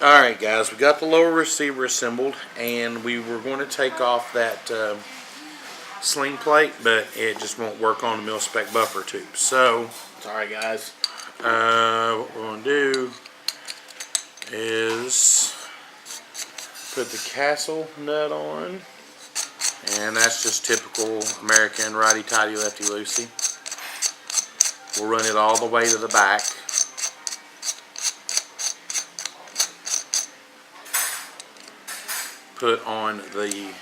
Alright guys, we got the lower receiver assembled, and we were going to take off that sling plate, but it just won't work on the mil-spec buffer tube. So, sorry guys, what we're going to do is put the castle nut on, and that's just typical American righty-tighty, lefty-loosey. We'll run it all the way to the back. Put on the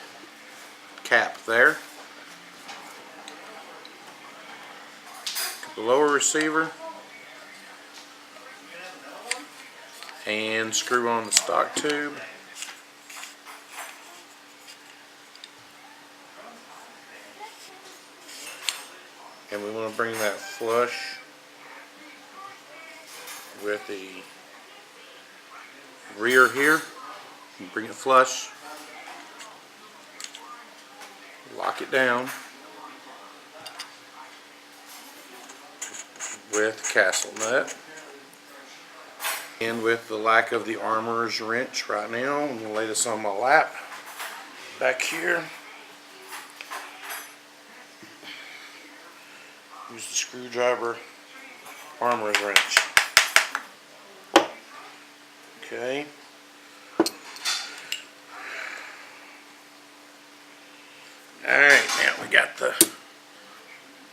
cap there. The lower receiver. And screw on the stock tube. And we want to bring that flush with the rear here. Bring it flush. Lock it down with the castle nut. And with the lack of the armorer's wrench right now, I'm going to lay this on my lap back here. Use the screwdriver armorer's wrench. Okay. Alright, now we got the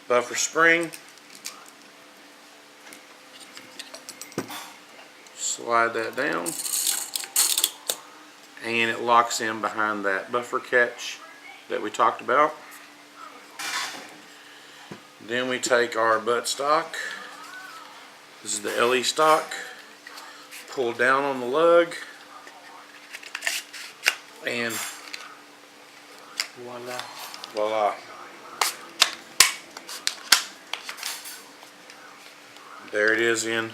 buffer spring. Slide that down. And it locks in behind that buffer catch that we talked about. Then we take our butt stock. This is the LE stock. Pull down on the lug. And voila. Voila. There it is in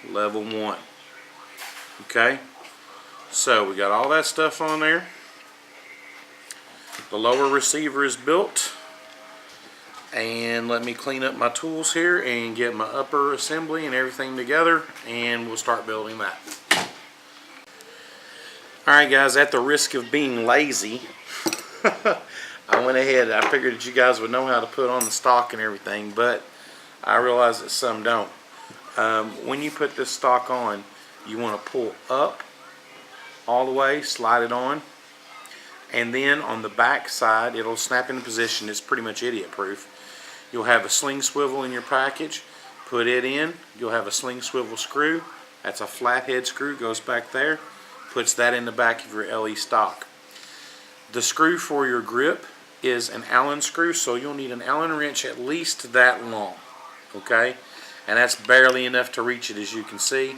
level 1. Okay, so we got all that stuff on there. The lower receiver is built. And let me clean up my tools here and get my upper assembly and everything together, and we'll start building that. Alright guys, at the risk of being lazy, I went ahead, I figured that you guys would know how to put on the stock and everything, but I realize that some don't. When you put this stock on, you want to pull up all the way, slide it on, and then on the back side, it'll snap into position. It's pretty much idiot proof. You'll have a sling swivel in your package. Put it in. You'll have a sling swivel screw. That's a flathead screw, goes back there. Puts that in the back of your LE stock. The screw for your grip is an Allen screw, so you'll need an Allen wrench at least that long. Okay? And that's barely enough to reach it, as you can see.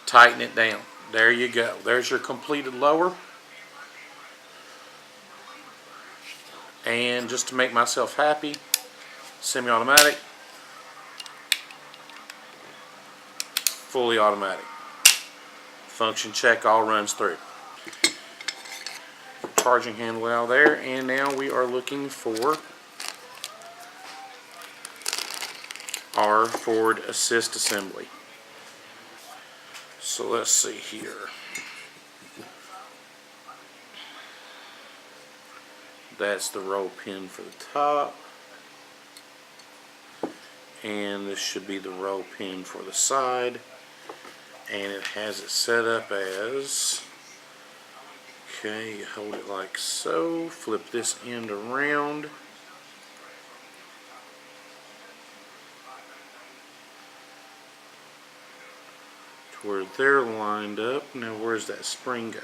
Tighten it down. There you go. There's your completed lower. And just to make myself happy, semi-automatic, fully automatic. Function check all runs through. Charging handle out there, and now we are looking for our forward assist assembly. So let's see here. That's the roll pin for the top. And this should be the roll pin for the side. And it has it set up as, okay, you hold it like so, flip this end around. To where they're lined up. Now where's that spring go?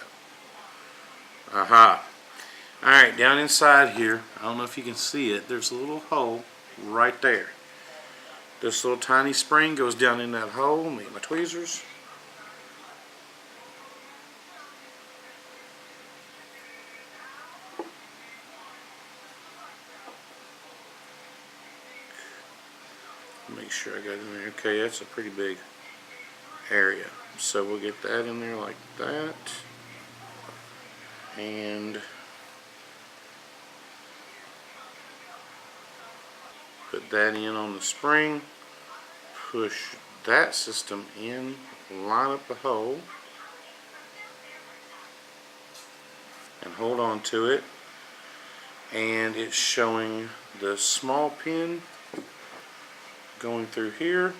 Aha. Alright, down inside here, I don't know if you can see it, there's a little hole right there. This little tiny spring goes down in that hole. Let me get my tweezers. Make sure I got it in there. Okay, that's a pretty big area. So we'll get that in there like that. And put that in on the spring. Push that system in. Line up the hole. and hold on to it, and it's showing the small pin going through here.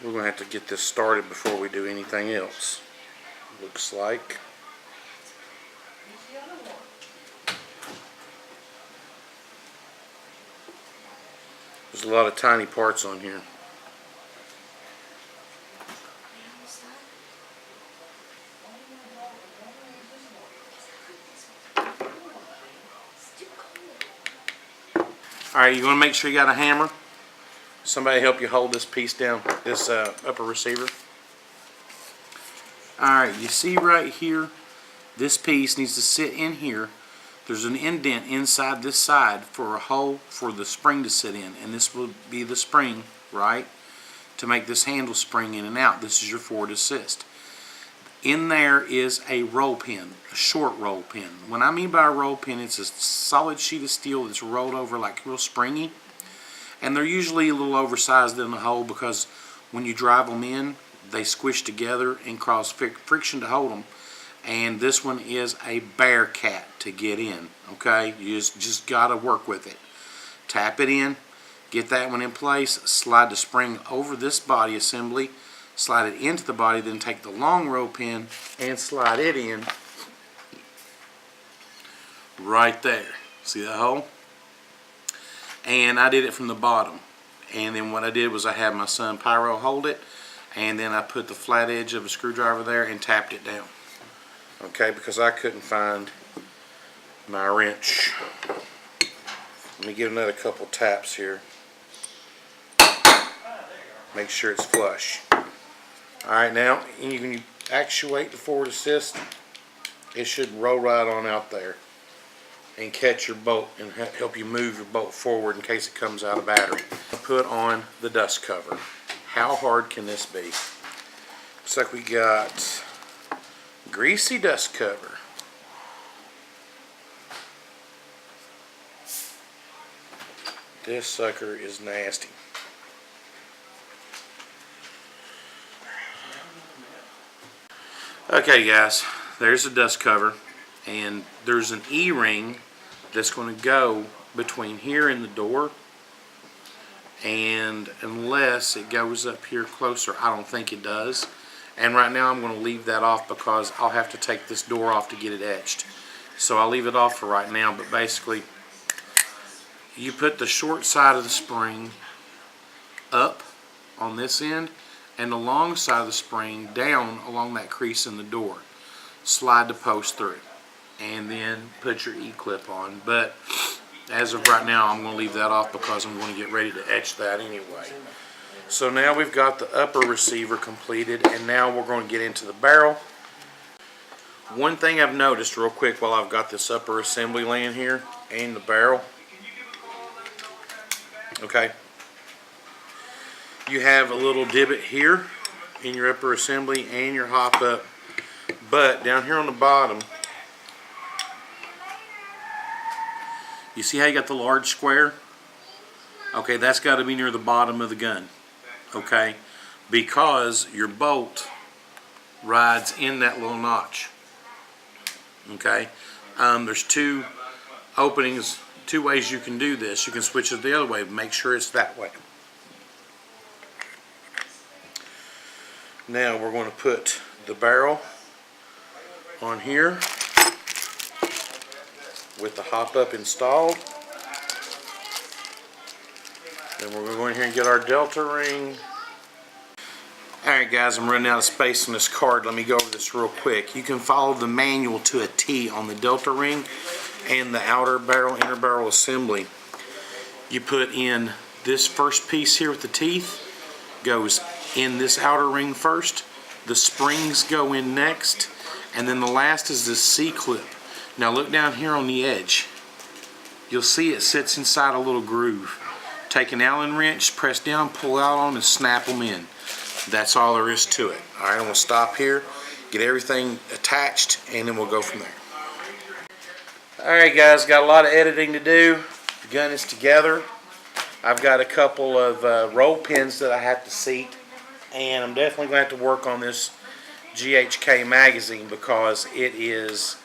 We're going to have to get this started before we do anything else. Looks like. There's a lot of tiny parts on here. Alright, you want to make sure you got a hammer. Somebody help you hold this piece down, this upper receiver. Alright, you see right here, this piece needs to sit in here. There's an indent inside this side for a hole for the spring to sit in, and this will be the spring, right, to make this handle spring in and out. This is your forward assist. In there is a roll pin, a short roll pin. When I mean by a roll pin, it's a solid sheet of steel that's rolled over like real springy. And they're usually a little oversized in the hole because when you drive them in, they squish together and cause friction to hold them. And this one is a bear cat to get in. Okay, you just got to work with it. Tap it in, get that one in place, slide the spring over this body assembly, slide it into the body, then take the long roll pin and slide it in right there. See that hole? And I did it from the bottom, and then what I did was I had my son Pyro hold it, and then I put the flat edge of a screwdriver there and tapped it down. Okay, because I couldn't find my wrench. Let me give another couple taps here. Make sure it's flush. Alright, now when you actuate the forward assist, it should roll right on out there and catch your bolt and help you move your bolt forward in case it comes out of battery. Put on the dust cover. How hard can this be? Looks like we got greasy dust cover. This sucker is nasty. Okay guys, there's the dust cover, and there's an E-ring that's going to go between here and the door, and unless it goes up here closer, I don't think it does. And right now I'm going to leave that off because I'll have to take this door off to get it etched. So I'll leave it off for right now, but basically you put the short side of the spring up on this end and the long side of the spring down along that crease in the door. Slide the post through and then put your E-clip on. But as of right now, I'm going to leave that off because I'm going to get ready to etch that anyway. So now we've got the upper receiver completed, and now we're going to get into the barrel. One thing I've noticed real quick while I've got this upper assembly laying here and the barrel, okay, you have a little divot here in your upper assembly and your hop up, but down here on the bottom, you see how you got the large square? Okay, that's got to be near the bottom of the gun, okay, because your bolt rides in that little notch. Okay, there's two openings, two ways you can do this. You can switch it the other way, but make sure it's that way. Now we're going to put the barrel on here with the hop up installed. Then we're going to go in here and get our delta ring. Alright guys, I'm running out of space on this card. Let me go over this real quick. You can follow the manual to a T on the delta ring and the outer barrel, inner barrel assembly. You put in this first piece here with the teeth, goes in this outer ring first. The springs go in next, and then the last is the C-clip. Now look down here on the edge. You'll see it sits inside a little groove. Take an Allen wrench, press down, pull out on, and snap them in. That's all there is to it. Alright, I'm going to stop here, get everything attached, and then we'll go from there. Alright guys, got a lot of editing to do. The gun is together. I've got a couple of roll pins that I have to seat, and I'm definitely going to have to work on this GHK magazine because it is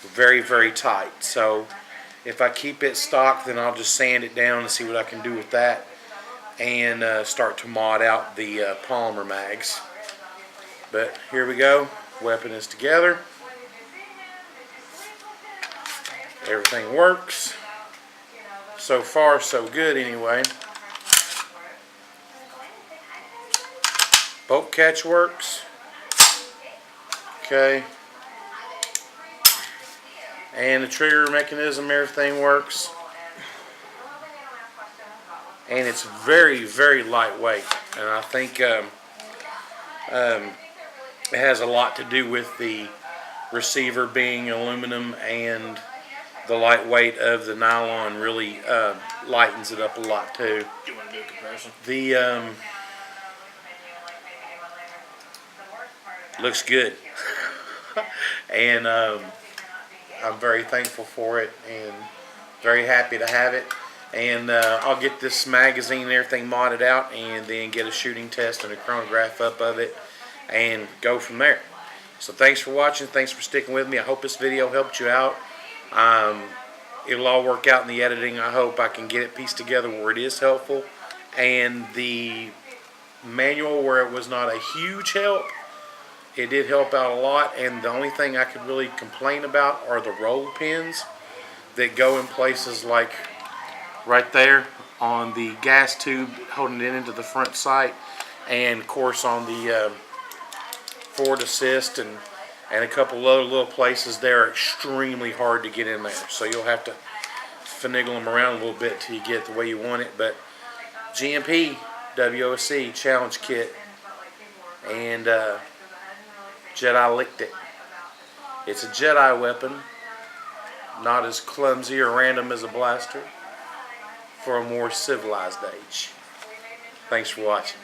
very, very tight. So if I keep it stock, then I'll just sand it down and see what I can do with that, and start to mod out the polymer mags. But here we go. Weapon is together. Everything works. So far, so good anyway. Bolt catch works. Okay. And the trigger mechanism, everything works. And it's very, very lightweight. And I think it has a lot to do with the receiver being aluminum, and the lightweight of the nylon really lightens it up a lot too. You want to do a comparison? The looks good, and I'm very thankful for it and very happy to have it. And I'll get this magazine and everything modded out, and then get a shooting test and a chronograph up of it, and go from there. So thanks for watching. Thanks for sticking with me. I hope this video helped you out. It'll all work out in the editing. I hope I can get it pieced together where it is helpful. And the manual, where it was not a huge help, it did help out a lot. And the only thing I could really complain about are the roll pins that go in places like right there on the gas tube holding it into the front sight, and of course on the forward assist and a couple other little places. They're extremely hard to get in there, so you'll have to finagle them around a little bit till you get it the way you want it. But G&P WOC challenge kit, and Jedi licked it. It's a Jedi weapon, not as clumsy or random as a blaster, for a more civilized age. Thanks for watching.